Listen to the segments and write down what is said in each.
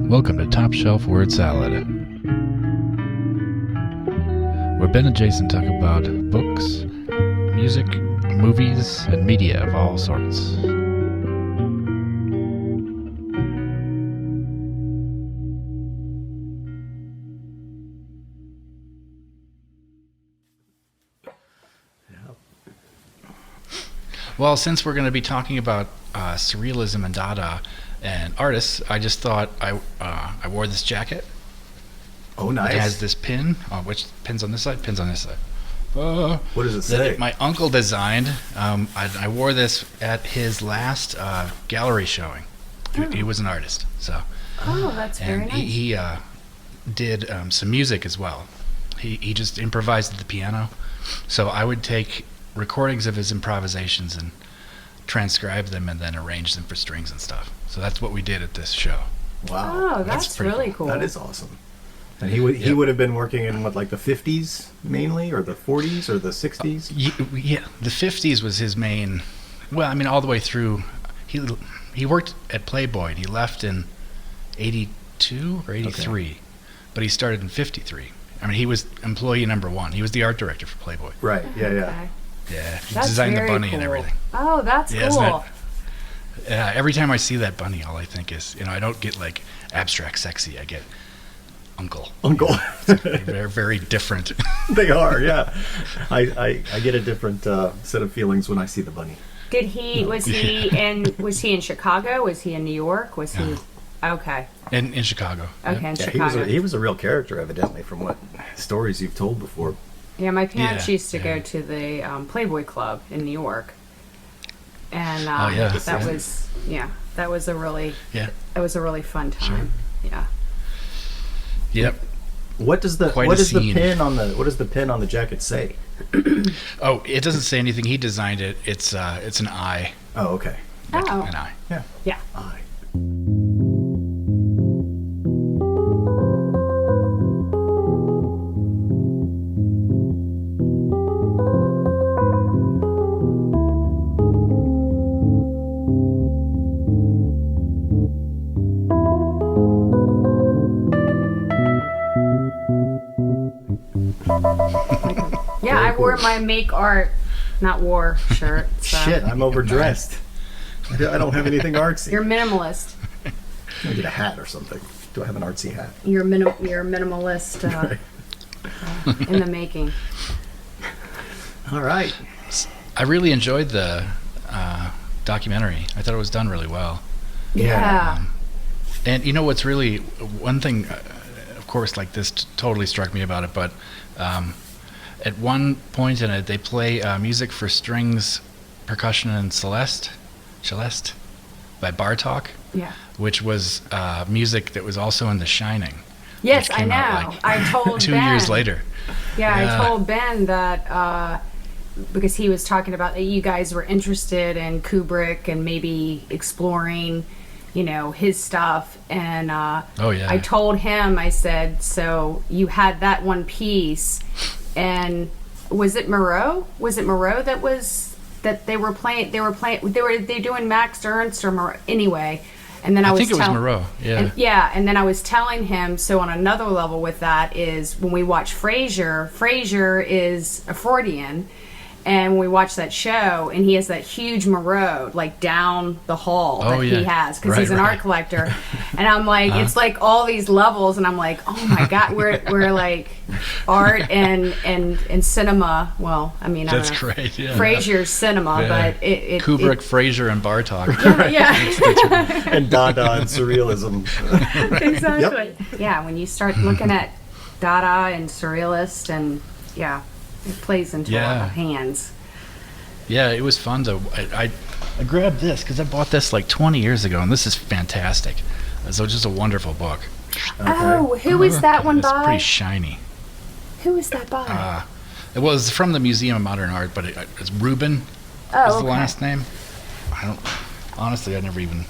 Welcome to Top Shelf Word Salad, where Ben and Jason talk about books, music, movies, and media of all sorts. Well, since we're going to be talking about surrealism and Dada and artists, I just thought I wore this jacket. Oh, nice. It has this pin, which pins on this side, pins on this side. What does it say? That my uncle designed. I wore this at his last gallery showing. Oh. He was an artist, so. Oh, that's very and nice. he did some music as well. He just improvised at the piano, so I would take recordings of his improvisations and transcribe them and then arrange them for strings and stuff. So that's what we did at this show. Wow. Oh, that's really cool. That is awesome. And he would have been working in what, like the 50s mainly, or the 40s, or the 60s? Yeah, the 50s was his main. Well, I mean, all the way through. He worked at Playboy. And he left in 82 or 83, okay. But he started in 53. I mean, he was employee number one. He was the art director for Playboy. Right. Yeah. Okay. Yeah. Yeah, he That's designed the very bunny cool. and everything. Oh, that's cool. Yeah, every time I see that bunny, all I think is, I don't get like abstract sexy. I get uncle. Uncle. They're very different. They are, yeah. I get a different set of feelings when I see the bunny. Was he in Chicago? Was he in New York? Was he? Okay. In Chicago. Okay, Yep. in Chicago. He was a real character, evidently, from what stories you've told before. Yeah, my parents used to go to the Playboy Club in New York, and that was a really fun time. Sure. Yeah. Yep. What does the pin on the jacket say? Oh, it doesn't say anything. He designed it. It's an eye. Oh, okay. Like an eye. Yeah. Yeah. Eye. Yeah, I wore my make art, not war shirt. So. Shit, I'm overdressed. I don't have anything artsy. You're minimalist. I get a hat or something. Do I have an artsy hat? You're minimalist in the making. All right. I really enjoyed the documentary. I thought it was done really well. Yeah. And what's really one thing, of course, like this totally struck me about it, but at one point in it, they play music for strings, percussion, and Celeste by Bartók. Yeah. Which was music that was also in The Shining. Yes, I know. I told 2 Ben. years later. Yeah, I told Ben that because he was talking about that you guys were interested in Kubrick and maybe exploring, his stuff. And I told him, I said, so you had that one piece, and was it Moreau? Was it Moreau that they were playing? They were doing Max Ernst or Moreau anyway. And then I think it was Moreau. Yeah. And then I was telling him, so on another level with that is when we watch Frasier is a Freudian, and when we watch that show, and he has that huge Moreau like down the hall he has because he's an art collector, and I'm like, it's like all these levels, and I'm like, oh my god, we're like art and cinema. Well, I mean, that's great. Yeah. Frasier's cinema, but it Kubrick, Frasier, and Bartók. Yeah. And Dada and surrealism. Exactly. Yep. Yeah, when you start looking at Dada and surrealist, and it plays into a lot of hands. Yeah, it was fun to. I grabbed this because I bought this like 20 years ago, and this is fantastic. So it's just a wonderful book. Okay. Oh, who is that one by? It's pretty shiny. Who is that by? It was from the Museum of Modern Art, but it's Rubin. Oh, is the last name. Honestly, I never even.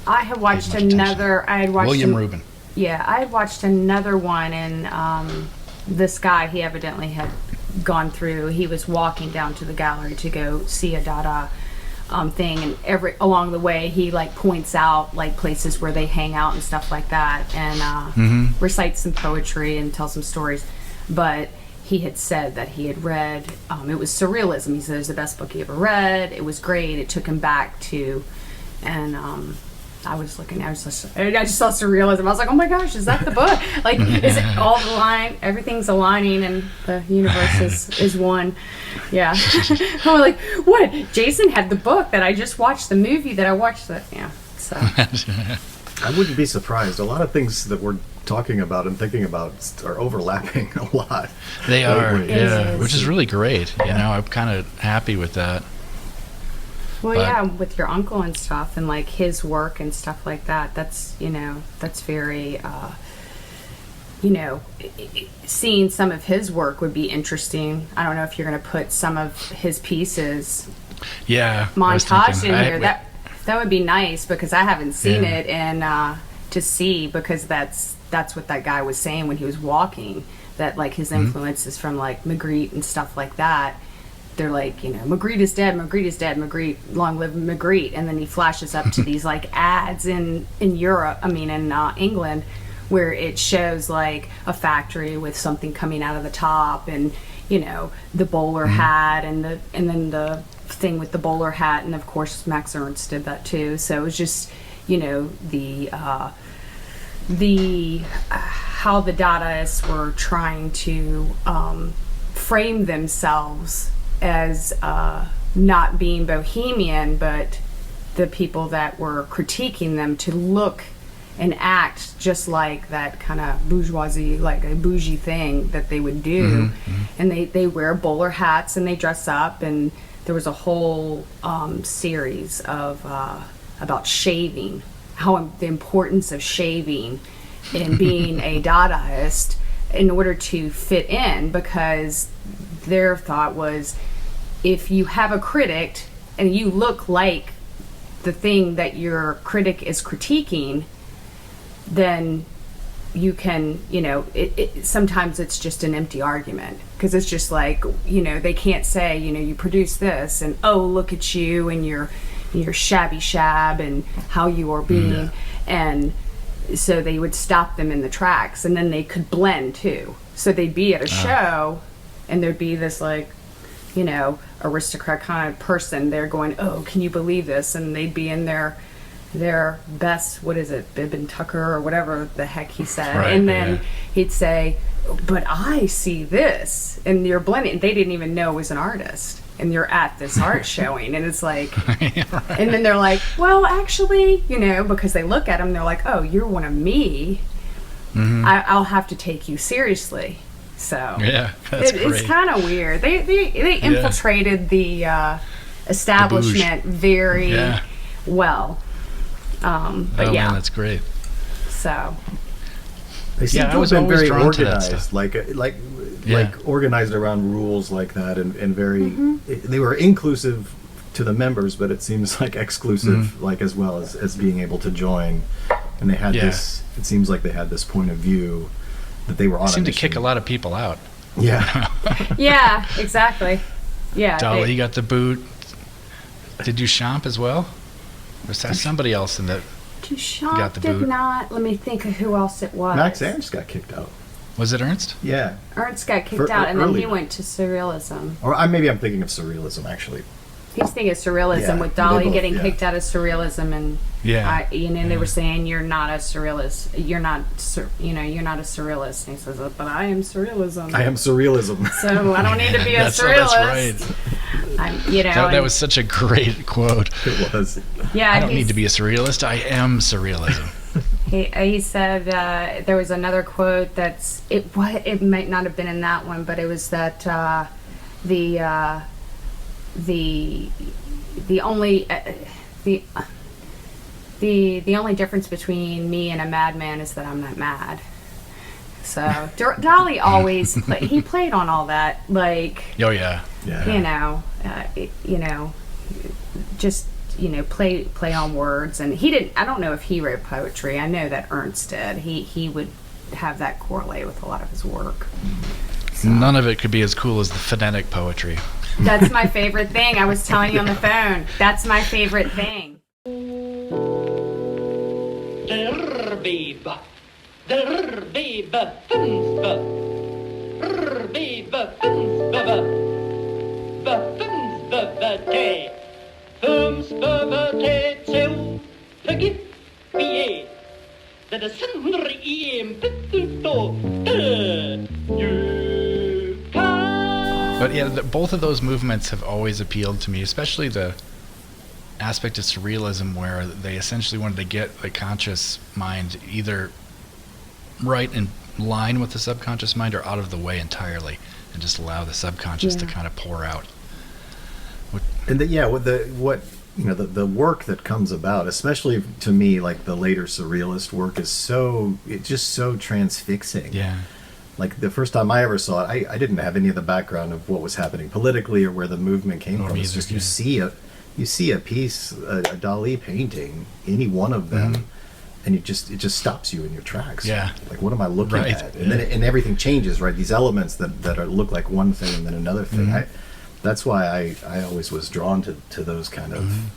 I had watched another. William Rubin. Yeah, I had watched another one, and this guy, he evidently had gone through. He was walking down to the gallery to go see a Dada thing, and along the way he like points out like places where they hang out and stuff like that, and recites some poetry and tells some stories. But he had said that he had read, it was Surrealism. He said it was the best book he ever read. It was great. It took him back to, and I just saw Surrealism. I was like, oh my gosh, is that the book? Like, is it all everything's aligning and the universe is one? Yeah. I'm like, what? Jason had the book that I just watched, the movie that I watched. Yeah. So. I wouldn't be surprised. A lot of things that we're talking about and thinking about are overlapping a lot. They are, yeah, is. which is really great. You know, I'm kind of happy with that. Well, yeah, with your uncle and stuff, and like his work and stuff like that. That's that's very, seeing some of his work would be interesting. I don't know if you're going to put some of his pieces, montage in here. That would be nice, because I haven't seen it, and to see, because that's what that guy was saying when he was walking, that like his influences from like Magritte and stuff like that. They're like, Magritte is dead, Magritte is dead, Magritte, long live Magritte. And then he flashes up to these like ads in England, where it shows like a factory with something coming out of the top, and the bowler hat, and then the thing with the bowler hat, and of course Max Ernst did that too. So it was just the how the Dadaists were trying to frame themselves as not being bohemian, but the people that were critiquing them to look and act just like that kind of bourgeoisie, like a bougie thing that they would do. And they wear bowler hats and they dress up, and there was a whole series of about shaving, the importance of shaving and being a Dadaist in order to fit in, because their thought was, if you have a critic and you look like the thing that your critic is critiquing, then you can, sometimes it's just an empty argument, because it's just like, they can't say, you produce this, and oh, look at you and your shabby shab and how you are being. And so they would stop them in the tracks, and then they could blend too. So they'd be at a show, and there'd be this like, aristocrat kind of person there going, oh, can you believe this? And they'd be in their best, what is it, bib and tucker or whatever the heck he said. Right, and then he'd say, but I see this. And you're blending. They didn't even know it was an artist. And you're at this art showing, and it's like, and then they're like, well, actually, because they look at him, they're like, oh, you're one of me. I'll have to take you seriously. So yeah, that's great. It's kind of weird. They infiltrated the establishment very well. But man, that's great. So they seem to I have was been always very drawn to that organized, stuff. like organized around rules like that, and very. They were inclusive to the members, but it seems like exclusive, like as well as being able to join. And they had this. It seems like they had this point of view that they were on. Seemed to kick a lot of people out. Yeah. yeah, exactly. Yeah. Dolly got the boot. Did Duchamp as well? Or was that somebody else in that? Duchamp got the did boot? not. Let me think of who else it was. Max Ernst got kicked out. Was it Ernst? Yeah. Ernst got kicked out, and then he earlier. went to Surrealism. Or maybe I'm thinking of Surrealism, actually. He's thinking of Surrealism, Yeah, with they Dolly both, getting yeah. kicked out of Surrealism, and they were saying, you're not a surrealist. You're not a surrealist. And he says, but I am Surrealism. I am Surrealism. So I don't need to be a surrealist. That's right. I'm, That was such a great quote. It was. Yeah, I don't need to be a surrealist. I am surrealism. He said there was another quote that's it might not have been in that one, but it was that the only difference between me and a madman is that I'm not mad. So Dolly always he played on all that, like Oh yeah. just play on words. And he didn't. I don't know if he wrote poetry. I know that Ernst did. He would have that correlate with a lot of his work. So. None of it could be as cool as the phonetic poetry. That's my favorite thing. I was telling you on the phone. That's my favorite thing. But yeah, both of those movements have always appealed to me, especially the aspect of surrealism where they essentially wanted to get the conscious mind either right in line with the subconscious mind or out of the way entirely and just allow the subconscious to kind of pour out. And the work that comes about, especially to me, like the later surrealist work, is just so transfixing. Yeah. Like the first time I ever saw it, I didn't have any of the background of what was happening politically or where the movement came from. It's just you see a piece, a Dali painting, any one of them, and it just stops you in your tracks. Yeah. Like, what am I looking at? And then everything changes, right? These elements that look like one thing and then another thing. That's why I always was drawn to those kind of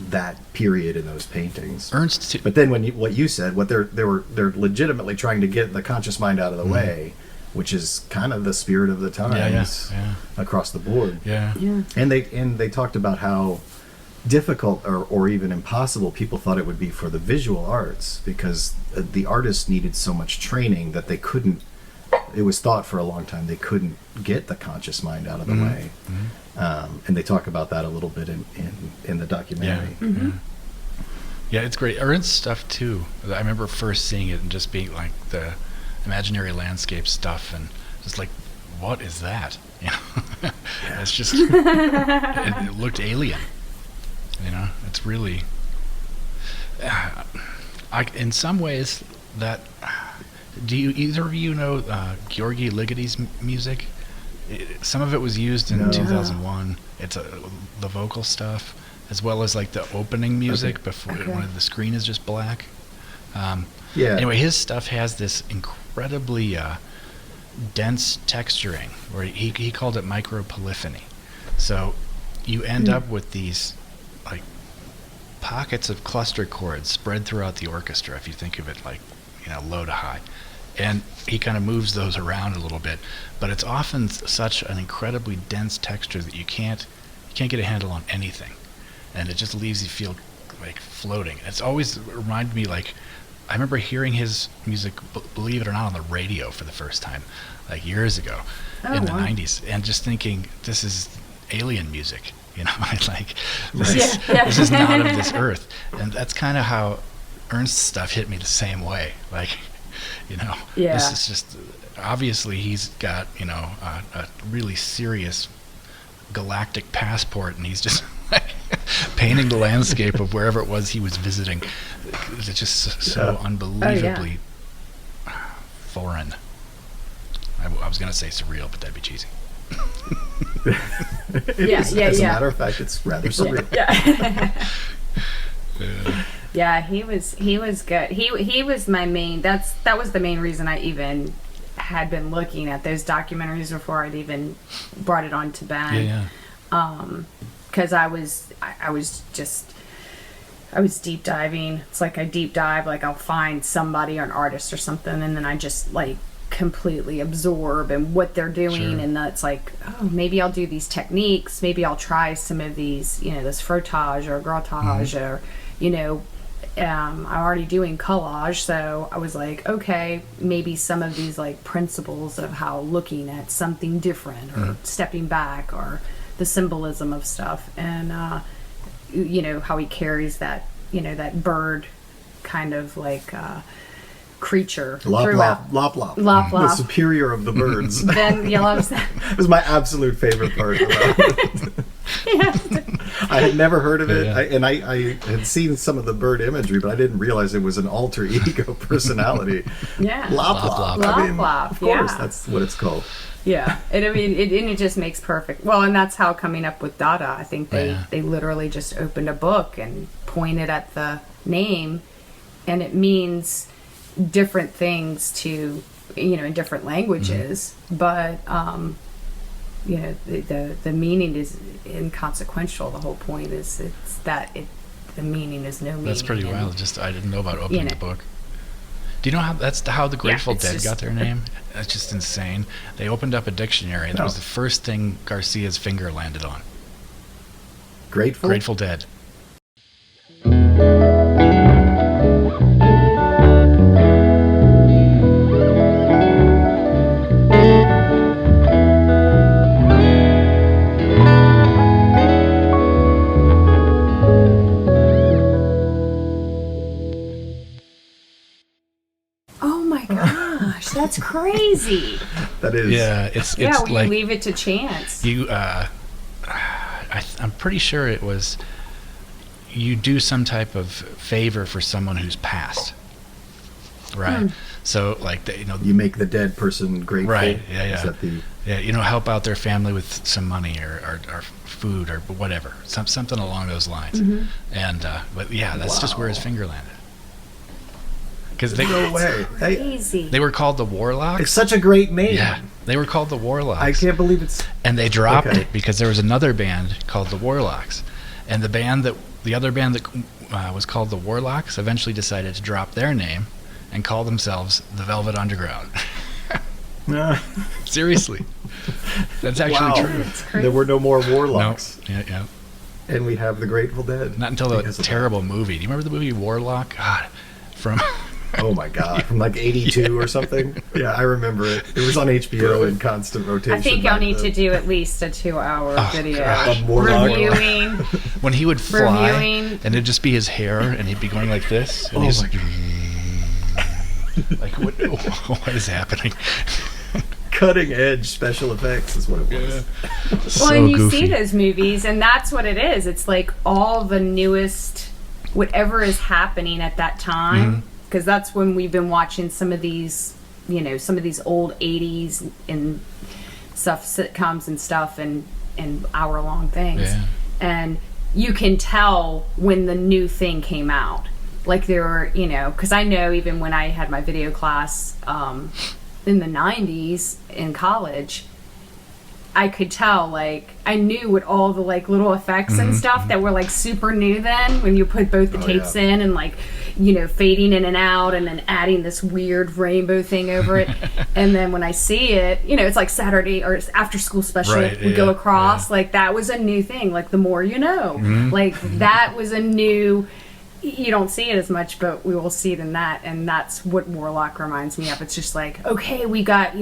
that period in those paintings. But then what you said, they're legitimately trying to get the conscious mind out of the way, which is kind of the spirit of the times across the board. Yeah. And they talked about how difficult or even impossible people thought it would be for the visual arts, because the artists needed so much training that they couldn't. It was thought for a long time they couldn't get the conscious mind out of the way. And they talk about that a little bit in the documentary. Yeah, it's great. Ernst's stuff too. I remember first seeing it and just being like the imaginary landscape stuff and just like, what is that? You know, it's just it looked alien. You know, it's really. In some ways, that. Do either of you know Georgi Ligody's music? Some of it was used in 2001. It's the vocal stuff, as well as like the opening music before when the screen is just black. Anyway, his stuff has this incredibly dense texturing, where he called it micropolyphony. So you end up with these like pockets of cluster chords spread throughout the orchestra, if you think of it like, you know, low to high. And he kind of moves those around a little bit, but it's often such an incredibly dense texture that you can't get a handle on anything, and it just leaves you feel like floating. It's always reminded me, like, I remember hearing his music, believe it or not, on the radio for the first time, like years ago in the 90s, and just thinking, this is alien music, you know, like this is not of this earth. And that's kind of how Ernst's stuff hit me the same way, like. You know, this is just, obviously he's got, you know, a really serious galactic passport, and he's just like painting the landscape of wherever it was he was visiting. It's just so unbelievably foreign. I was going to say surreal, but that'd be cheesy. As a matter of fact, it's rather surreal. Yeah, he was good. He was my main. That was the main reason I even had been looking at those documentaries before I'd even brought it on to Ben. Because I was deep diving. It's like I deep dive. Like I'll find somebody or an artist or something, and then I just like completely absorb and what they're doing, and that's like, oh, maybe I'll do these techniques. Maybe I'll try some of these, you know, this frottage or grattage or, you know. I'm already doing collage, so I was like, okay, maybe some of these like principles of how looking at something different or stepping back or the symbolism of stuff, and you know, how he carries that, you know, that bird kind of like creature throughout. Lop. The superior of the birds. Ben loves that. It was my absolute favorite part about it. I had never heard of it, I had seen some of the bird imagery, but I didn't realize it was an alter ego personality. Lop. I mean, of course, that's what it's called. Yeah, and I mean, it just makes perfect. Well, and that's how coming up with Dada. I think they literally just opened a book and pointed at the name, and it means different things to in different languages, but the meaning is inconsequential. The whole point is the meaning is no meaning. That's pretty wild. I didn't know about opening the book. Do you know how the Grateful Dead got their name? That's just insane. They opened up a dictionary, and that was the first thing Garcia's finger landed on. Grateful Dead. That's crazy. That is. Yeah, it's when like you leave it to chance. I'm pretty sure it was you do some type of favor for someone who's passed, right? So like you make the dead person grateful, right? Yeah. Is that help out their family with some money or food or whatever, something along those lines. And but yeah, that's just where his finger landed. Because no way. They were called the Warlocks. It's such a great name. Yeah, they were called the Warlocks. I can't believe it's. And they dropped it because there was another band called the Warlocks, and the other band that was called the Warlocks eventually decided to drop their name and call themselves the Velvet Underground. Seriously, that's actually true. That's crazy. There were no more Warlocks. No. Yeah. And we have the Grateful Dead. Not until the terrible movie. Do you remember the movie Warlock? God, from. Oh my God, from like 82 or something. Yeah, I remember it. It was on HBO in constant rotation. I think y'all need to do at least a 2-hour video reviewing. When he would fly, and it'd just be his hair, and he'd be going like this. And he's like, what is happening? Cutting edge special effects is what it was. Well, So and you goofy. see those movies, and that's what it is. It's like all the newest, whatever is happening at that time. Because that's when we've been watching some of these old 80s and stuff, sitcoms and stuff, and hour-long things. Yeah. And you can tell when the new thing came out. Like there were, because I know even when I had my video class in the 90s in college, I could tell, like, I knew what all the, like, little effects and stuff that were, like, super new then, when you put both the tapes in and, like, fading in and out and then adding this weird rainbow thing over it. And then when I see it, it's like Saturday or after school special, we go across, like, that was a new thing, like, the more you know. Like, that was a new... You don't see it as much, but we will see it in that, and that's what Warlock reminds me of. It's just like, okay, we got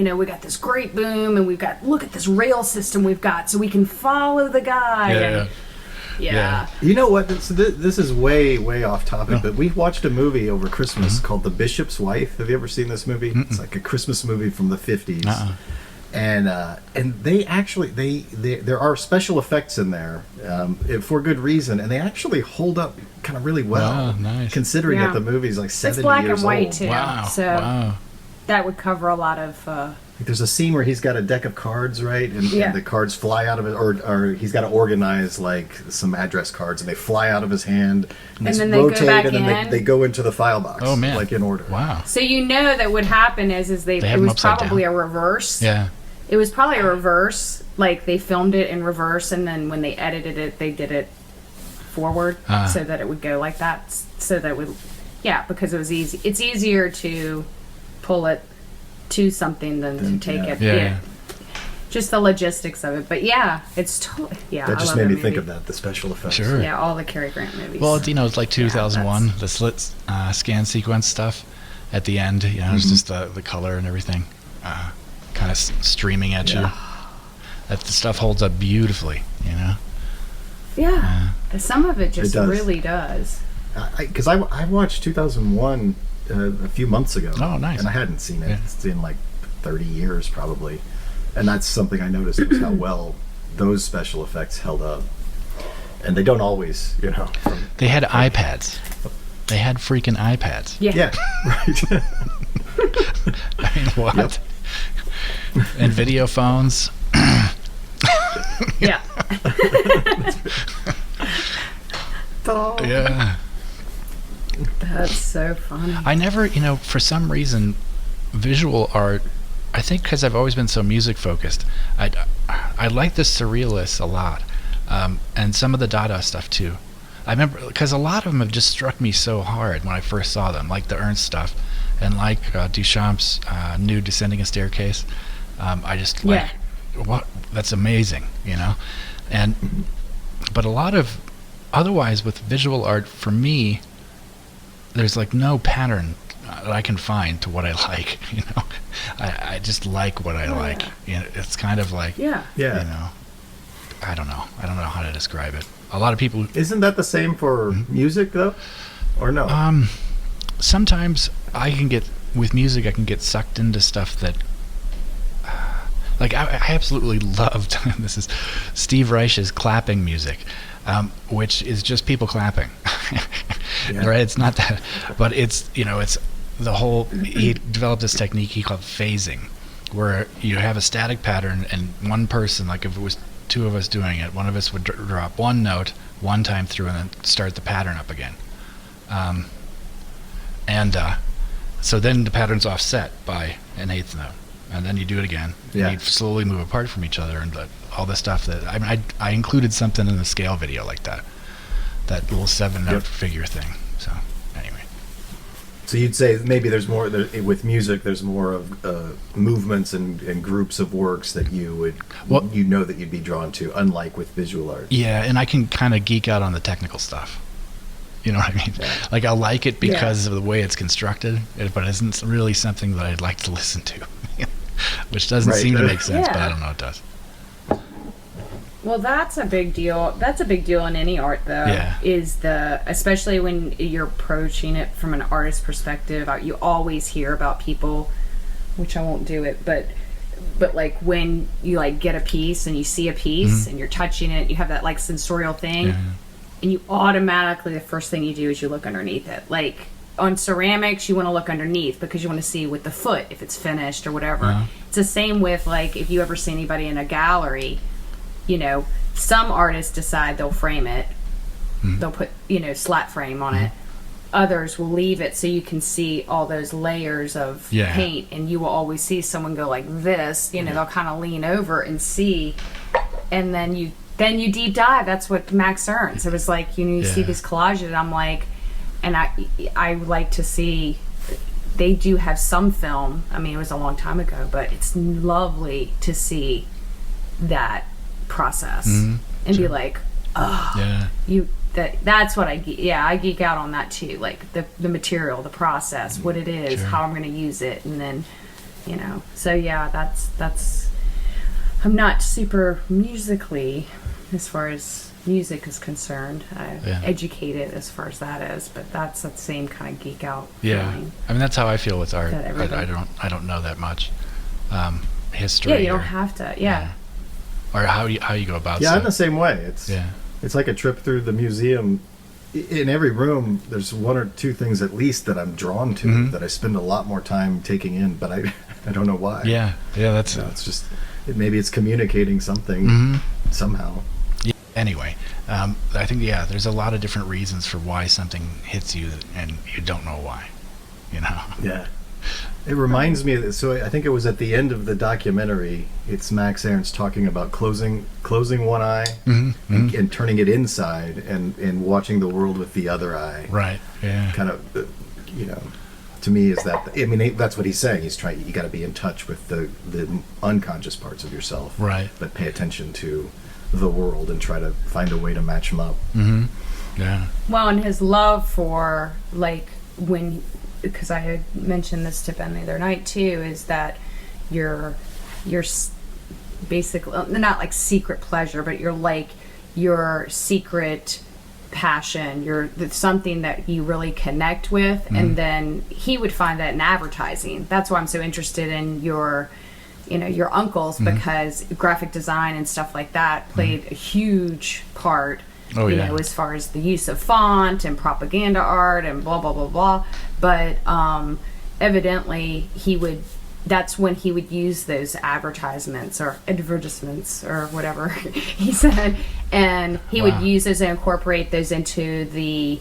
this great boom, and look at this rail system we've got, so we can follow the guy. Yeah. You know what? This is way, way off topic, but we watched a movie over Christmas called The Bishop's Wife. Have you ever seen this movie? It's like a Christmas movie from the 50s. And they actually there are special effects in there for good reason, and they actually hold up kind of really well. Nice. Considering that the movie's like 70 years old. It's black and white too, Wow. so that would cover a lot of. Like there's a scene where he's got a deck of cards, right, and the cards fly out of it, or he's got to organize like some address cards, and they fly out of his hand, and then they rotate, go back and then in. they go into the file box. Oh man, like in order. Wow. So that would happen it was probably a reverse. Yeah. It was probably a reverse. Like they filmed it in reverse, and then when they edited it, they did it forward so that it would go like that. So that would, because it was easy. It's easier to pull it to something than to take it. Yeah. Just the logistics of it, but it's totally. Yeah, that just made me think of that. The special effects. Sure. Yeah, all the Cary Grant movies. Well, it's like 2001, the slit scan sequence stuff at the end. It's just the color and everything. Kind of streaming at you. That stuff holds up beautifully, Some of it just does. really does. Because I watched 2001 a few months ago. Oh, nice. And I hadn't seen it. It's in like 30 years probably, and that's something I noticed was how well those special effects held up. And they don't always, They had iPads. They had freaking iPads. Yeah. Right. I mean, what? Yep. And video phones. Yeah. Yeah. That's so funny. I never, for some reason, visual art, I think because I've always been so music focused, I like the surrealists a lot, and some of the Dada stuff too. I remember because a lot of them have just struck me so hard when I first saw them, like the Ernst stuff, and like Duchamp's new Descending a Staircase. I just like, what? That's amazing, you know. But a lot of otherwise with visual art, for me, there's like no pattern that I can find to what I like, you know. I just like what I like. You know, it's kind of like, you know, I don't know how to describe it. A lot of people... Isn't that the same for music, though? Or no? Sometimes with music, I can get sucked into stuff that... like, I absolutely loved, this is Steve Reich's clapping music, which is just people clapping. Right? It's not that... But it's, you know, it's the whole... He developed this technique he called phasing, where you have a static pattern, and one person, like if it was two of us doing it, one of us would drop one note one time through and then start the pattern up again. So then the pattern's offset by an eighth note, and then you do it again. And you slowly move apart from each other, and all the stuff that I included something in the scale video like that little 7-note figure thing. So anyway. So you'd say maybe there's more with music. There's more of movements and groups of works that you would that you'd be drawn to, unlike with visual art. Yeah, and I can kind of geek out on the technical stuff. You know what I mean? Yeah. Like I like it because of the way it's constructed, but it isn't really something that I'd like to listen to, which doesn't seem to make sense. But I don't know, it does. Well, that's a big deal. That's a big deal in any art, though. Yeah. Especially when you're approaching it from an artist perspective. You always hear about people, which I won't do it, but like when you like get a piece and you see a piece and you're touching it, you have that like sensorial thing, and you automatically, the first thing you do is you look underneath it. Like on ceramics, you want to look underneath because you want to see with the foot if it's finished or whatever. It's the same with like if you ever see anybody in a gallery. You know, some artists decide they'll frame it. They'll put, slat frame on it. Others will leave it so you can see all those layers of paint, and you will always see someone go like this. They'll kind of lean over and see, and then you deep dive. That's what Max Ernst. It was like you see these collages, and I'm like, and I like to see. They do have some film. I mean, it was a long time ago, but it's lovely to see that process and be like, that's what I geek out on that too, like the material, the process, what it is, how I'm going to use it, and then so that's I'm not super musically as far as music is concerned. I'm educated as far as that is, but that's that same kind of geek out feeling. I mean, that's how I feel with art. I don't know that much history. You don't have to. Or how you go about I'm the same way. It's like a trip through the museum. In every room, there's one or two things at least that I'm drawn to that I spend a lot more time taking in, but I don't know why. That's it's just maybe it's communicating something somehow. Anyway, I think there's a lot of different reasons for why something hits you and you don't know why. It reminds me of, so I think it was at the end of the documentary, it's Max Ernst talking about closing one eye and turning it inside and watching the world with the other eye. Right, yeah. Kind of, to me is that, I mean, that's what he's saying. You got to be in touch with the unconscious parts of yourself. Right. But pay attention to the world and try to find a way to match them up. Yeah. Well, and his love for, like, because I had mentioned this to Ben the other night too, is that you're basically not like secret pleasure, but you're like your secret passion. Something that you really connect with, and then he would find that in advertising. That's why I'm so interested in your uncles, because graphic design and stuff like that played a huge part. As far as the use of font and propaganda art and blah, blah, blah, blah. But evidently that's when he would use those advertisements or whatever he said. And he would use those and incorporate those into the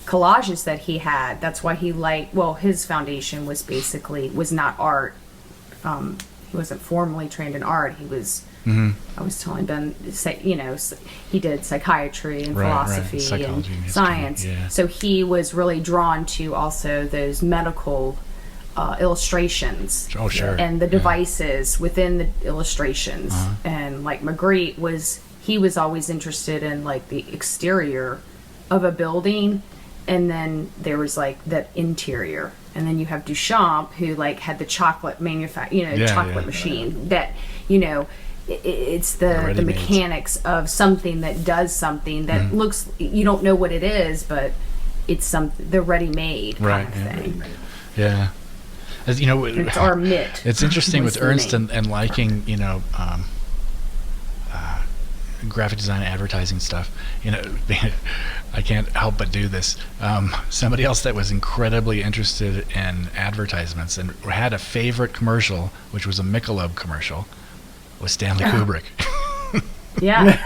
collages that he had. That's why he his foundation was not art. He wasn't formally trained in art. He was, I was telling Ben, he did psychiatry and philosophy and science. Yeah. So he was really drawn to also those medical illustrations. Oh, sure. And the devices within the illustrations. And like Magritte he was always interested in like the exterior of a building, and then there was like the interior. And then you have Duchamp, who like had the chocolate chocolate machine that, it's the mechanics of something that does something that looks, you don't know what it is, but it's the ready-made kind of thing. Yeah. As you know, it's our MIT. It's interesting with Ernst and liking, graphic design and advertising stuff. I can't help but do this. Somebody else that was incredibly interested in advertisements and had a favorite commercial, which was a Michelob commercial, was Stanley Kubrick. Yeah.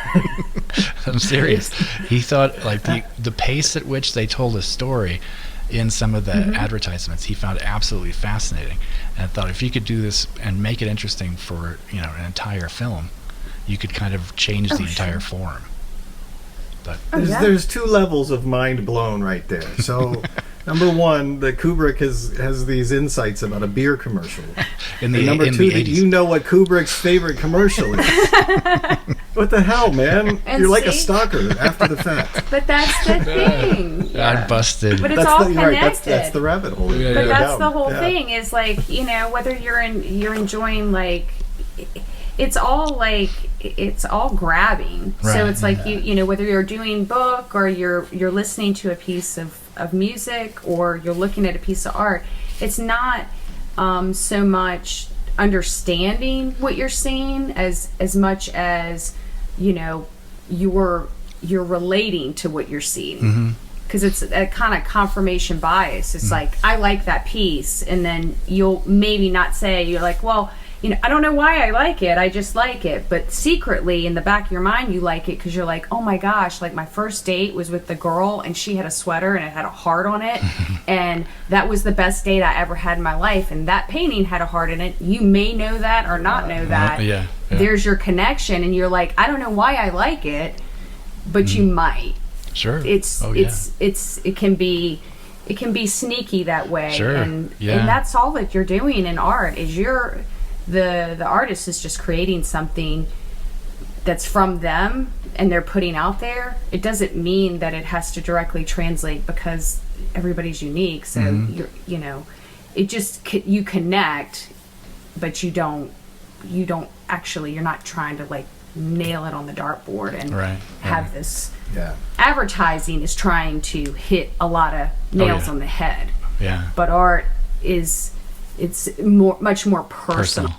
I'm serious. He thought like the pace at which they told a story in some of the advertisements, he found absolutely fascinating, and I thought if you could do this and make it interesting for an entire film, you could kind of change the entire form. But there's two levels of mind blown right there. So number one, that Kubrick has these insights about a beer commercial. And number two, that you know what Kubrick's favorite commercial is. What the hell, man? And you're like a stalker after the fact. But that's the thing. I'm busted. But it's all connected. Right, that's the rabbit hole. But that's the whole thing is like, whether you're enjoying like, it's all grabbing. Right, so it's like whether you're doing book or you're listening to a piece of music or you're looking at a piece of art, it's not so much understanding what you're seeing as much as you're relating to what you're seeing. Because it's a kind of confirmation bias. It's like, I like that piece, and then you'll maybe not say, you're like, well, I don't know why I like it, I just like it. But secretly, in the back of your mind, you like it because you're like, oh my gosh, like my first date was with the girl, and she had a sweater, and it had a heart on it. And that was the best date I ever had in my life. And that painting had a heart in it. You may know that or not know that. Yeah. There's your connection, and you're like, I don't know why I like it, but you might. Sure. It can be sneaky that way. Sure. And that's all that you're doing in art is the artist is just creating something that's from them and they're putting out there. It doesn't mean that it has to directly translate because everybody's unique. So it just you connect, but you don't actually, you're not trying to like nail it on the dartboard and have this. Yeah. Advertising is trying to hit a lot of nails on the head. Yeah. But art it's much more personal.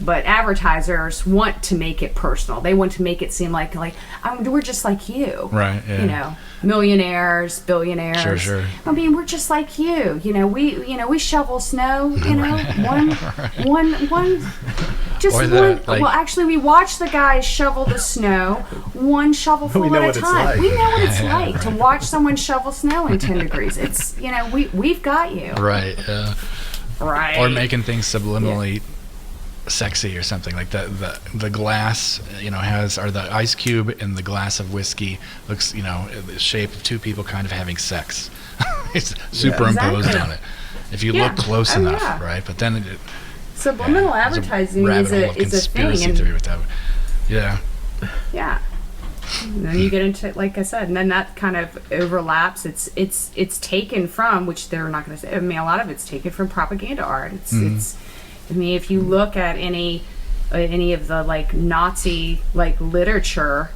But advertisers want to make it personal. They want to make it seem like we're just like you. Right. Yeah. Millionaires, billionaires. Sure. I mean, we're just like you. We shovel snow. Well, actually, we watch the guys shovel the snow, one shovelful at a time. We know what it's like to watch someone shovel snow in 10 degrees. It's we've got you. Right. Right. Or making things subliminally sexy or something like that. The glass has, or the ice cube in the glass of whiskey looks the shape of two people kind of having sex. It's superimposed on it if you look close enough. Right, but then subliminal advertising is a thing, theory with that. Yeah And then you get into, like I said, and then that kind of overlaps. It's taken from, which they're not going to say. I mean, a lot of it's taken from propaganda art. It's. I mean, if you look at any of the like Nazi like literature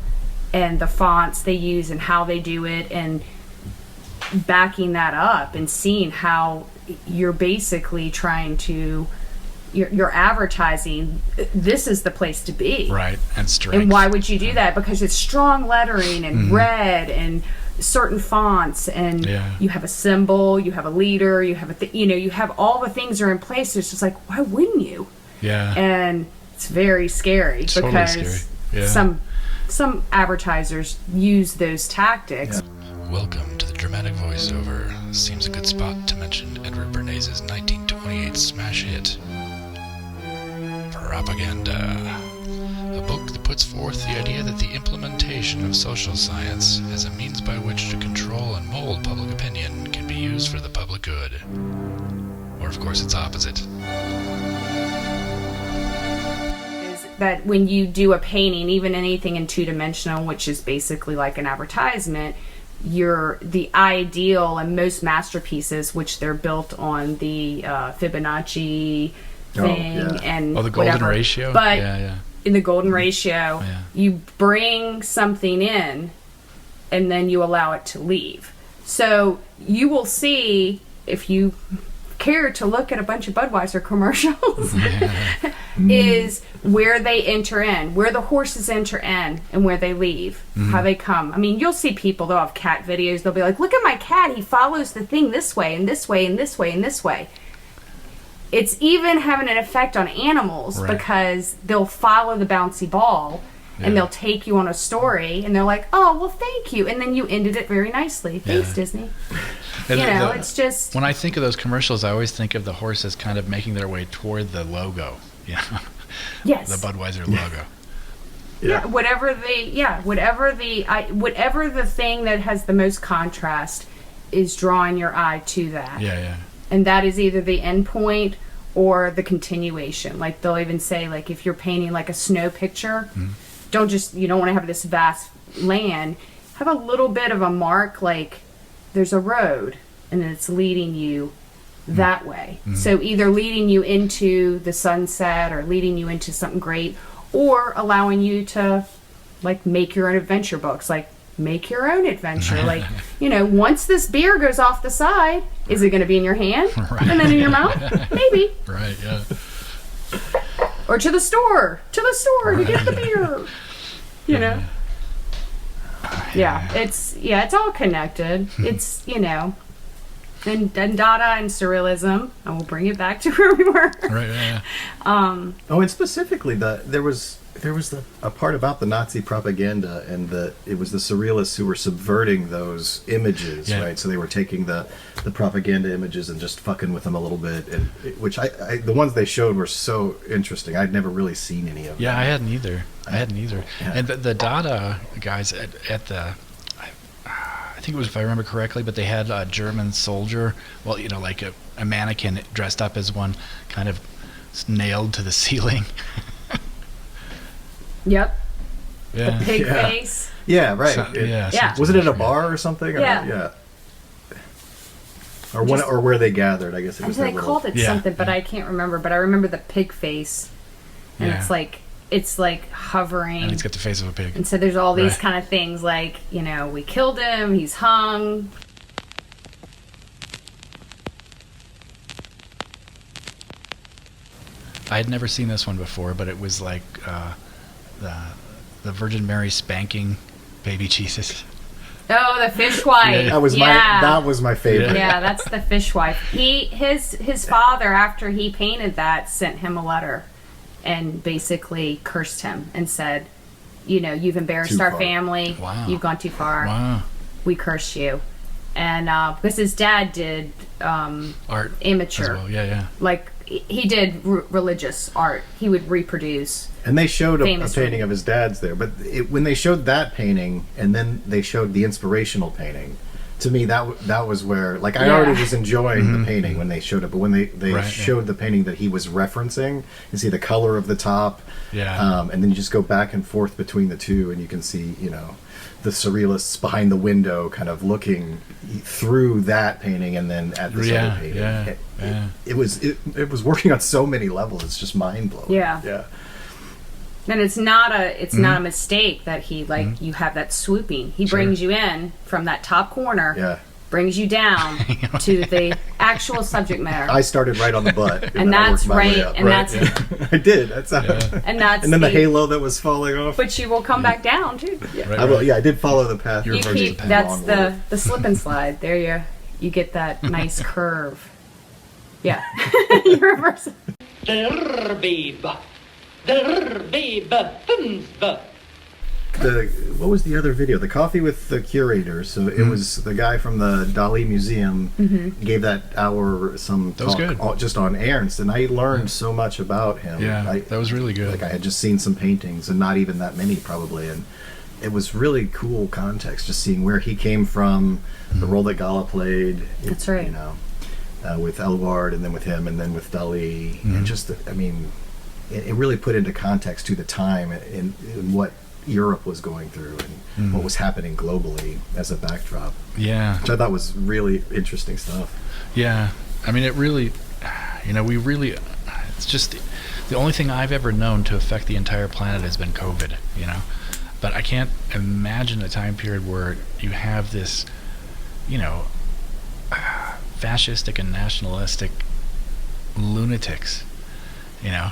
and the fonts they use and how they do it, and backing that up and seeing how you're basically trying to. You're advertising, this is the place to be. Right, and strength. And why would you do that? Because it's strong lettering and red and certain fonts, and you have a symbol, you have a leader, you have you have all the things are in place. It's just like, why wouldn't you? Yeah. And it's very scary because some advertisers use those tactics. Yeah. Welcome to the dramatic voiceover. Seems a good spot to mention Edward Bernays' 1928 smash hit, Propaganda, a book that puts forth the idea that the implementation of social science as a means by which to control and mold public opinion can be used for the public good. Or, of course, its opposite. Is that when you do a painting, even anything in two-dimensional, which is basically like an advertisement, the ideal and most masterpieces, which they're built on the Fibonacci thing and the golden whatever. ratio. But yeah. in the golden ratio, you bring something in and then you allow it to leave. So you will see, if you care to look at a bunch of Budweiser commercials, is where they enter in, where the horses enter in and where they leave, how they come. I mean, you'll see people, they'll have cat videos, they'll be like, look at my cat, he follows the thing this way and this way and this way and this way. It's even having an effect on animals because they'll follow the bouncy ball and they'll take you on a story and they're like, oh, well, thank you. And then you ended it very nicely. Thanks, Disney. It's just... When I think of those commercials, I always think of the horses kind of making their way toward the logo. Yes. The Budweiser logo. Whatever the thing that has the most contrast is drawing your eye to that. And that is either the end point or the continuation. Like they'll even say, like, if you're painting like a snow picture, you don't want to have this vast land. Have a little bit of a mark, like there's a road and it's leading you that way. So either leading you into the sunset or leading you into something great, or allowing you to like make your own adventure books, like make your own adventure. Like, once this beer goes off the side, is it going to be in your hand and then in your mouth? Maybe. Right, yeah. Or to the store to get the beer. It's all connected. It's, and Dada and Surrealism, and we'll bring it back to where we were. Right, and specifically, there was a part about the Nazi propaganda, and it was the Surrealists who were subverting those images, right? So they were taking the propaganda images and just fucking with them a little bit, and which the ones they showed were so interesting. I'd never really seen any of them. I hadn't either. Yeah. And the Dada guys at the, I think it was, if I remember correctly, but they had a German soldier, like a mannequin dressed up as one, kind of nailed to the ceiling. Yep. Yeah. The pig face. Yeah, right. So, was it at a bar or something? Yeah. Or where they gathered, I guess it was. They called it something, but I can't remember. But I remember the pig face, and it's like hovering. And he's got the face of a pig. And so there's all these kind of things like, we killed him, he's hung. I had never seen this one before, but it was like the Virgin Mary spanking baby Jesus. Oh, the fishwife. That was my favorite. Yeah, that's the fishwife. His father, after he painted that, sent him a letter and basically cursed him and said, you've embarrassed our family. Wow. You've gone too far. Wow. We curse you. And because his dad did art, amateur. as well. Like he did religious art. He would reproduce. And they showed a painting of his dad's there. But when they showed that painting, and then they showed the inspirational painting, to me that was where, like, I Yeah. already was enjoying the painting when they showed it, but when they Right, showed the painting that he was referencing, you see the color of the top, and then you just go back and forth between the two, and you can see, you know, the surrealists behind the window kind of looking through that painting and then at this other painting. It was working on so many levels. It's just mind blowing. Yeah. And it's not a mistake that he, like, you have that swooping. He brings you in from that top corner, brings you down to the actual subject matter. I started right on the butt, and that's right. And that's I did. That's and that's and then the halo that was falling off. But you will come back down too. Right, I did follow the path. You keep that's the slip and slide. There you get that nice curve. Yeah, you reverse it. What was the other video? The coffee with the curator. So it was the guy from the Dali Museum gave that hour some talk just on Ernst, and I learned so much about him. Yeah, that was really good. Like, I had just seen some paintings, and not even that many probably, and it was really cool context, just seeing where he came from, the role that Gala played. That's right. You know, with Elward, and then with him, and then with Dali, and just it really put into context to the time and what Europe was going through and what was happening globally as a backdrop. Yeah. Which I thought was really interesting stuff. Yeah. I mean, it really, it's just the only thing I've ever known to affect the entire planet has been COVID, you know. But I can't imagine a time period where you have this, you know, fascistic and nationalistic lunatics, you know,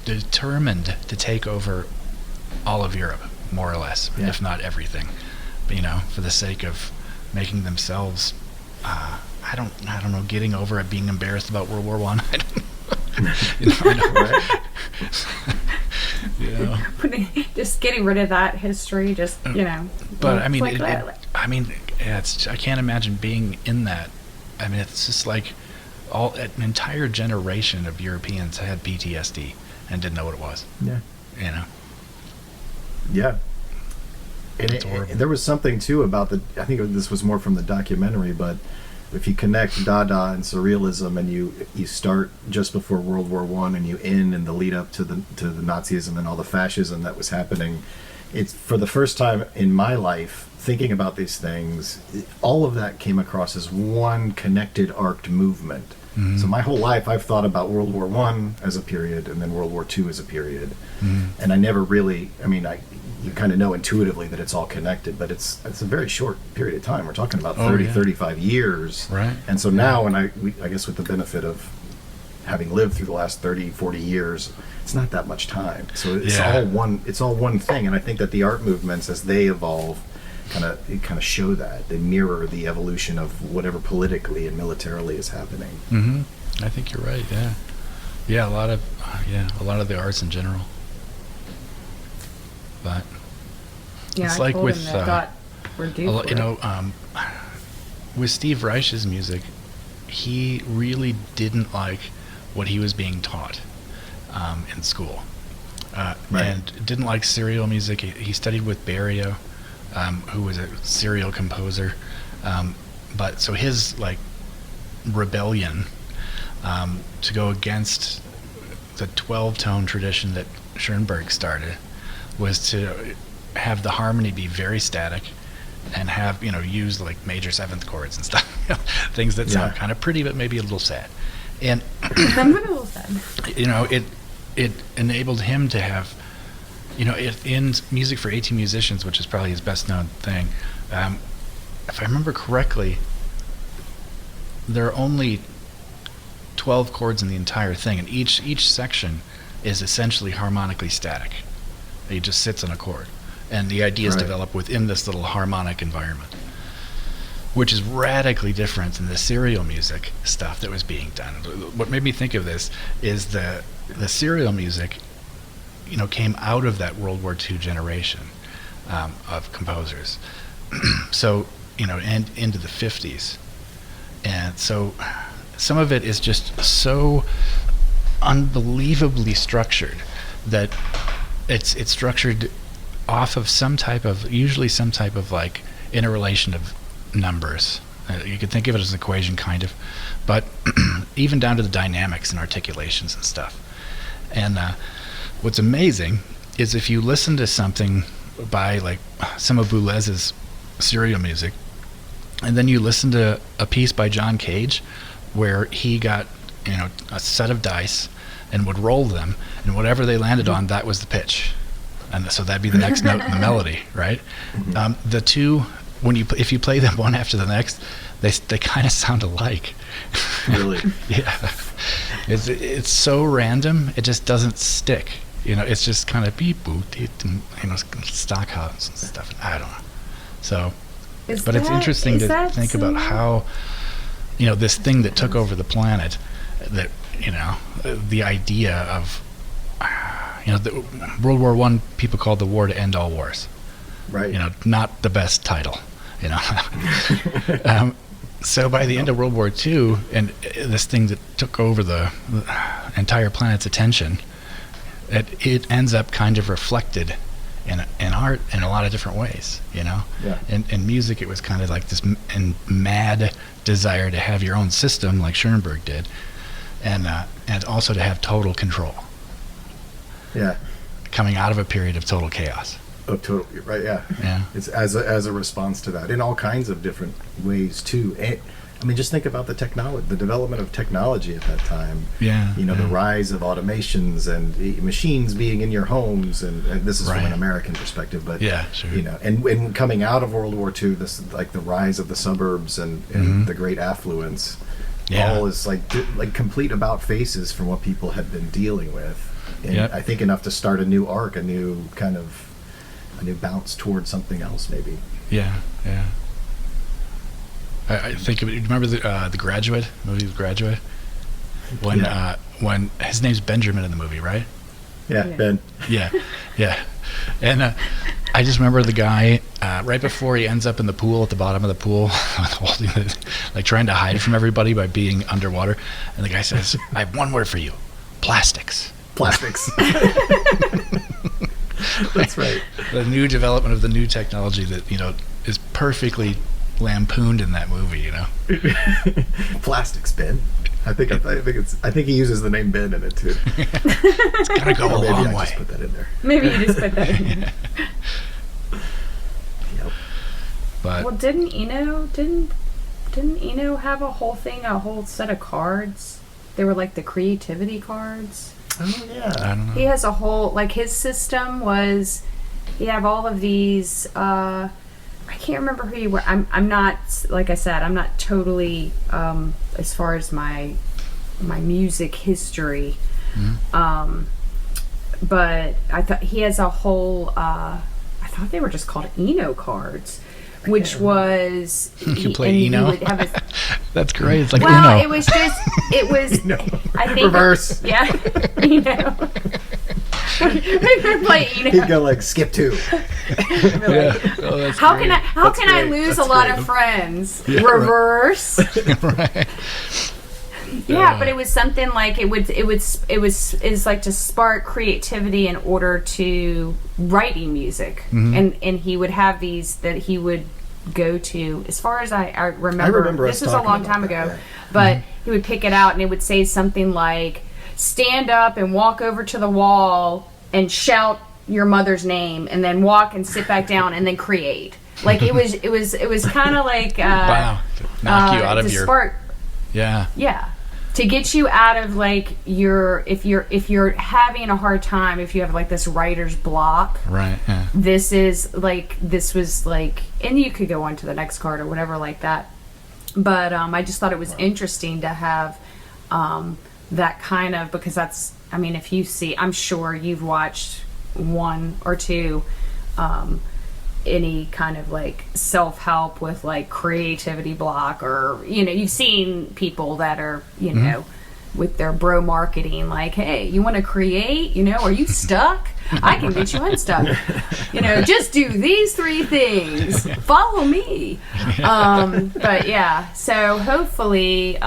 determined to take over all of Europe, more or less, if not everything, you know, for the sake of making themselves, I don't know, getting over it, being embarrassed about World War I. I don't know. You know, just getting rid of that history, just, you know. But I mean, I can't imagine being in that. I mean, it's just like an entire generation of Europeans had PTSD and didn't know what it was. Yeah. You know. Yeah. And there was something too about I think this was more from the documentary, but if you connect Dada and Surrealism, and you start just before World War I and you end in the lead up to the Nazism and all the fascism that was happening, it's for the first time in my life thinking about these things, all of that came across as one connected arced movement. So my whole life I've thought about World War I as a period and then World War II as a period. And I never really, you kind of know intuitively that it's all connected, but it's a very short period of time. We're talking about 35 years. Right. And so now, and I guess with the benefit of having lived through the last 30, 40 years, it's not that much time. So it's all one thing. And I think that the art movements, as they evolve, kind of show that. They mirror the evolution of whatever politically and militarily is happening. I think you're right. Yeah, a lot of the arts in general. But it's like with with Steve Reich's music, he really didn't like what he was being taught in school, and didn't like serial music. He studied with Berio, who was a serial composer, but so his rebellion to go against the 12-tone tradition that Schoenberg started was to have the harmony be very static and have, use major seventh chords and stuff, things that sound kind of pretty but maybe a little sad. And I'm a little sad. It enabled him to have, in Music for 18 Musicians, which is probably his best known thing, if I remember correctly, there are only 12 chords in the entire thing, and each section is essentially harmonically static. It just sits on a chord, and the ideas develop within this little harmonic environment, which is radically different than the serial music stuff that was being done. What made me think of this is the serial music, came out of that World War II generation of composers. So, and into the 50s. And so some of it is just so unbelievably structured that it's structured off of usually some type of interrelation of numbers. You could think of it as an equation, kind of, but even down to the dynamics and articulations and stuff. And what's amazing is if you listen to something by like some of Boulez's serial music, and then you listen to a piece by John Cage where he got, a set of dice and would roll them, and whatever they landed on, that was the pitch. And so that'd be the next note in the melody, right? The two, if you play them one after the next, they kind of sound alike. Really? Yeah. It's so random, it just doesn't stick. It's just kind of beep boop, stock house and stuff. I don't know. So, it's interesting to think about how, this thing that took over the planet, that, the idea of, the World War I, people called the war to end all wars. Right. Not the best title, So by the end of World War II, and this thing that took over the entire planet's attention, it ends up kind of reflected in art in a lot of different ways, Yeah. In music, it was kind of like this mad desire to have your own system, like Schoenberg did, and also to have total control. Yeah. Coming out of a period of total chaos. Oh, totally right. Yeah. Yeah. It's as a response to that in all kinds of different ways too. Just think about the development of technology at that time. Yeah. The rise of automations and machines being in your homes, and this is from an American perspective, but yeah, sure. And coming out of World War II, this is like the rise of the suburbs and the great affluence. Yeah. All is like complete about faces from what people had been dealing with, and I think enough to start a new arc, a new bounce towards something else, maybe. Yeah. I think of it. Remember the Graduate movie, The Graduate, when his name's Benjamin in the movie, right? Yeah, Ben. Yeah, and I just remember the guy right before he ends up in the pool, at the bottom of the pool, like trying to hide from everybody by being underwater, and the guy says, "I have one word for you: plastics." That's right. The new development of the new technology that is perfectly lampooned in that movie. Plastics, Ben. I think he uses the name Ben in it too. It's gotta go a long way. Just put that in there. Maybe you just put that in there. Yep. But well, didn't Eno have a whole set of cards? They were like the creativity cards. Oh yeah. I don't know. He has a whole, his system was, he have all of these, I can't remember who you were. I'm not, like I said, I'm not totally, as far as my music history. Mm-hmm. But I thought he has a whole, I thought they were just called Eno cards, which was... You play Eno? That's great. It's like Well, Uno. it was Eno. I think... Reverse. Yeah, Eno. Play Eno. He'd go skip 2. Yeah. Oh, that's How great. can I lose a lot of friends? Yeah, Reverse. Right. Yeah, but it was something like it was like to spark creativity in order to writing music, Mm-hmm. and he would have these that he would go to. As far as I remember us this was a long talking time about ago, that, yeah. but he would pick it out and it would say something like, "Stand up and walk over to the wall and shout your mother's name, and then walk and sit back down and then create." Like it was kind of like Wow. Knock you out of your... spark. Yeah. Yeah. To get you out of if you're having a hard time, if you have this writer's block, Right. Yeah. this was and you could go on to the next card or whatever like that. But I just thought it was interesting to have that kind of, because that's, if you see, I'm sure you've watched one or two any kind of self-help with creativity block, or you've seen people that are with their bro marketing, hey, you want to create, are you stuck? I can get you unstuck. Just do these 3 things. Follow me. But yeah, so hopefully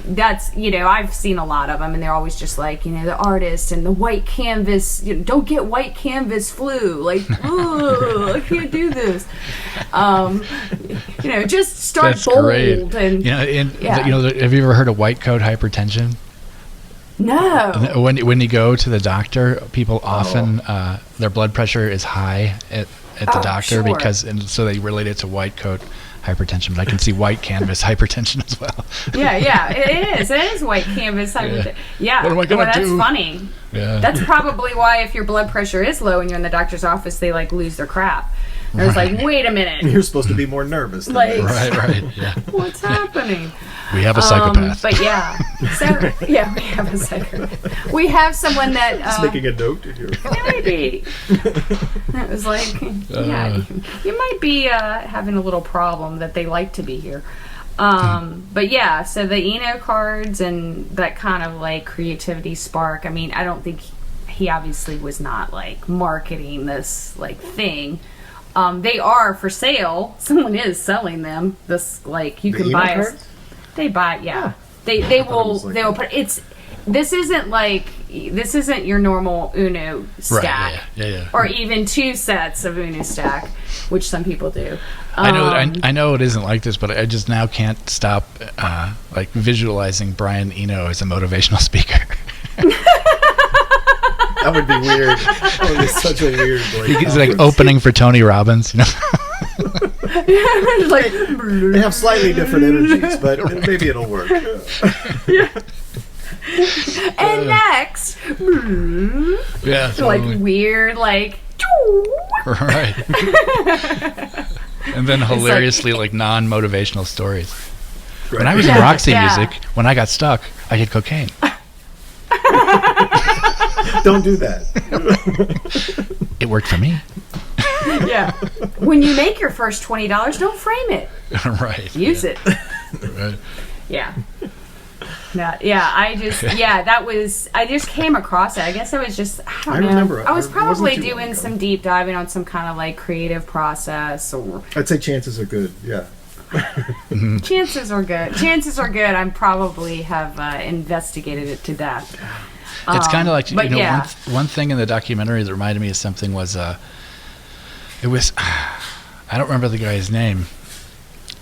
that's, I've seen a lot of them, and they're always just like, the artist and the white canvas, don't get white canvas flu. Like, oh, I can't do this. Just start That's bold. great. And have you ever heard of white coat hypertension? No. When you go to the doctor, people often their blood pressure is high at the doctor sure. and so they relate it to white coat hypertension. But I can see white canvas hypertension as well. Yeah, it is white canvas hypertension. Yeah. What am I gonna do? That's funny. Yeah. That's probably why if your blood pressure is low and you're in the doctor's office, they like lose their crap. And it's like, wait a minute. You're supposed to be more nervous than Like- this. Right. Yeah. What's happening? We have a psychopath. But yeah. So, yeah, we have a psychopath. We have someone that... Just making a note in here. Maybe. It was like, yeah, you might be having a little problem that they like to be here. But yeah, so the Eno cards and that kind of like creativity spark, I mean, I don't think he obviously was not like marketing this like thing. They are for sale. Someone is selling them. This like you The can Eno buy. cards? They buy. Yeah. Oh. They I thought it will. was like They will that. put. This isn't your normal Uno stack. Right. Yeah. Or even 2 sets of Uno stack, which some people do. I know it isn't like this, but I just now can't stop like visualizing Brian Eno as a motivational speaker. That would be weird. That would be such a weird. He's like conference. opening for Tony-Robbins, Like, They have slightly different energies, but maybe it'll work. and next, Yeah. like weird, like. Right. And then hilariously like non-motivational stories. When I was in Roxy Music, when I got stuck, I did cocaine. Don't do that. It worked for me. Yeah. When you make your first $20, don't frame it. Right. Use it. Right. Yeah. I just came across it. I guess I was just, I don't know. remember. I was It wasn't probably too long doing ago. some deep diving on some kind of like creative process or I'd say chances are good. Yeah. chances are good. I probably have investigated it to death. It's kind of like, but yeah. one thing in the documentary that reminded me of something was, I don't remember the guy's name,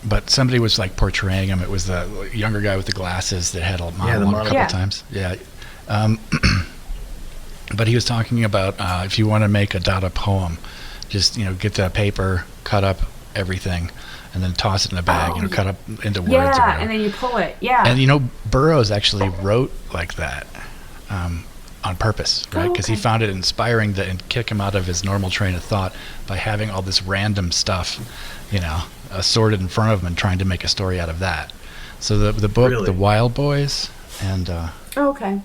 but somebody was like portraying him. It was the younger guy with the glasses that had a monologue a couple Yeah. times. Yeah. But he was talking about if you want to make a Dada poem, just, get the paper, cut up everything, and then toss it in a bag, cut up into words or Yeah, whatever. and then you pull it. Yeah. And Burroughs actually wrote like that on purpose, right? Because he found it inspiring to kick him out of his normal train of thought by having all this random stuff, assorted in front of him and trying to make a story out of that. So the book, Really? The Wild Boys, and Okay.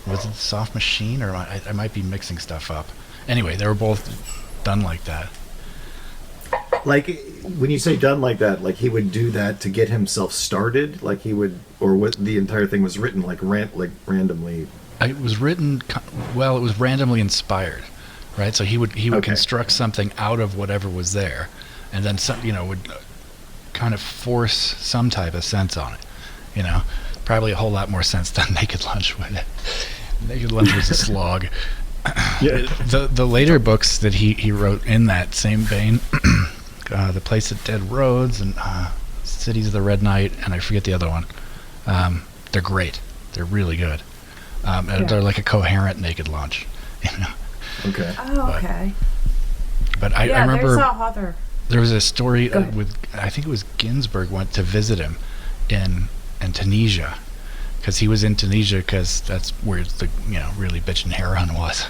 was it The Soft Machine, or I might be mixing stuff up. Anyway, they were both done like that. Like when you say done like that, like he would do that to get himself started, like he would, or what the entire thing was written like randomly. It was written, well, it was randomly inspired, right? So he would Okay. construct something out of whatever was there, and then some, would kind of force some type of sense on it, Probably a whole lot more sense than Naked Lunch would. Naked Lunch was a slog. Yeah. The later books that he wrote in that same vein, The Place at Dead Roads and Cities of the Red Night, and I forget the other one. They're great. They're really good. And they're like a coherent Naked Lunch. Okay. Oh, okay. But I There's remember a author. there was a story Go ahead. with, I think it was Ginsberg went to visit him in Tunisia, because he was in Tunisia because that's where the really bitchin' heroin was.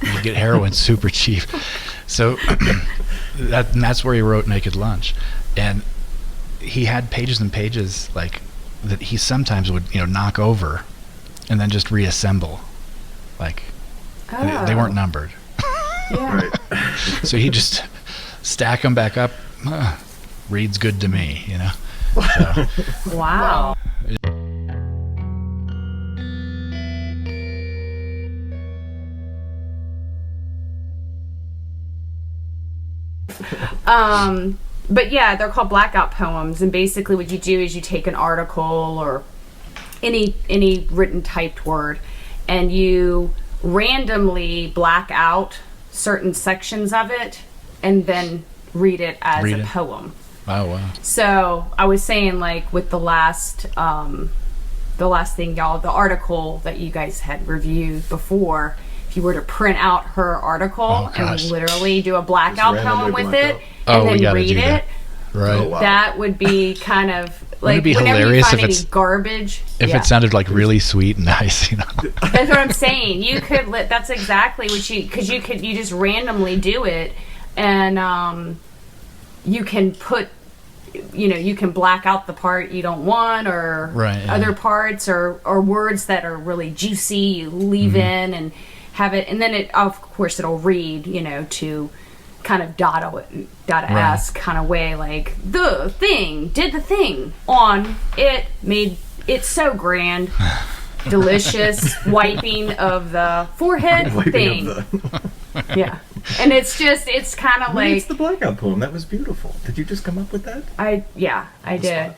You get heroin super cheap, so that's where he wrote Naked Lunch, and he had pages and pages like that he sometimes would knock over, and then just reassemble, like they weren't numbered. Yeah. Right. So he just stack them back up. Reads good to me, So, Wow. But yeah, they're called blackout poems, and basically what you do is you take an article or any written typed word, and you randomly black out certain sections of it, and then read it as a poem. Oh wow! So I was saying, like, with the last thing, y'all, the article that you guys had reviewed before. If you were to print out her article and literally do a blackout poem with it, and then read it, right? Oh, wow. That would be kind of like, it'd be whenever hilarious you find if any it's garbage. If it sounded like really sweet and nice, you know. That's what I'm saying. You could. That's exactly what you just randomly do it, and you can put. You can black out the part you don't want, or other parts, or words that are really juicy. You leave in and have it, and then it'll read, to kind of Dada-esque kind of way, like the thing did the thing on it, made it so grand, delicious, wiping of the forehead thing. Yeah. And it's kind of like... It's the blackout poem. That was beautiful. Did you just come up with that? I did.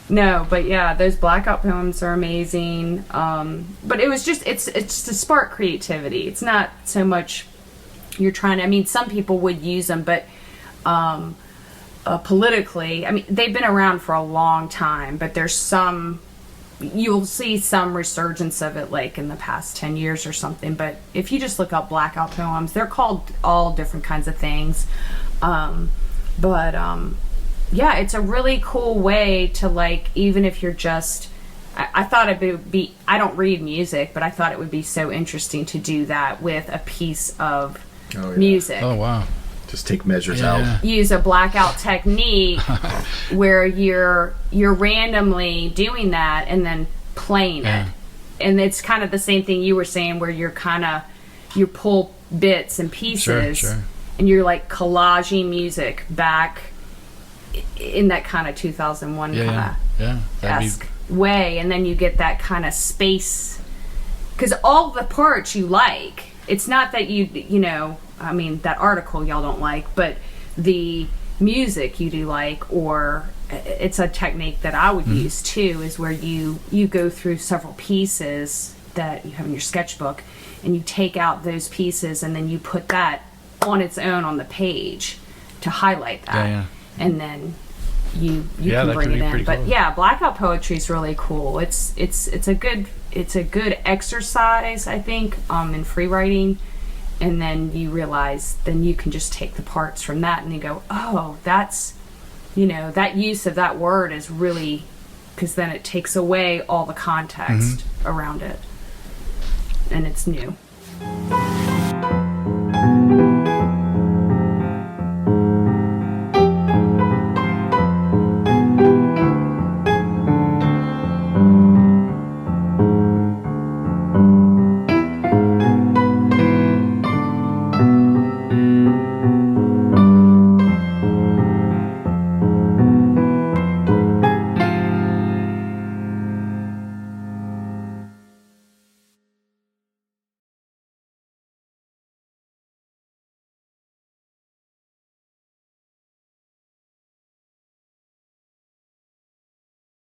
No, but yeah, those blackout poems are amazing. But it was just, it's to spark creativity. It's not so much you're trying to... I mean, some people would use them, but... politically, I mean, they've been around for a long time, but there's you'll see some resurgence of it, like in the past 10 years or something. But if you just look up blackout poems, they're called all different kinds of things. Yeah, it's a really cool way to, like, even if you're just... I thought it would be... I don't read music, but I thought it would be so interesting to do that with a piece of music. Oh, wow. Just take measures out. Use a blackout technique where you're randomly doing that and then playing it. And it's kind of the same thing you were saying, where you pull bits and pieces and you're like collaging music back in that kind of 2001 kind of esque way, and then you get that kind of space, because all the parts you like. It's not that I mean, that article y'all don't like, but the music you do like, or it's a technique that I would use too, is where you go through several pieces that you have in your sketchbook, and you take out those pieces, and then you put that on its own on the page to highlight that, and then you can bring it in. But cool. Blackout poetry is really cool. It's a good exercise, I think, in free writing. And then you realize, then you can just take the parts from that and you go, oh, that's, that use of that word is really, because then it takes away all the context around it. And it's new.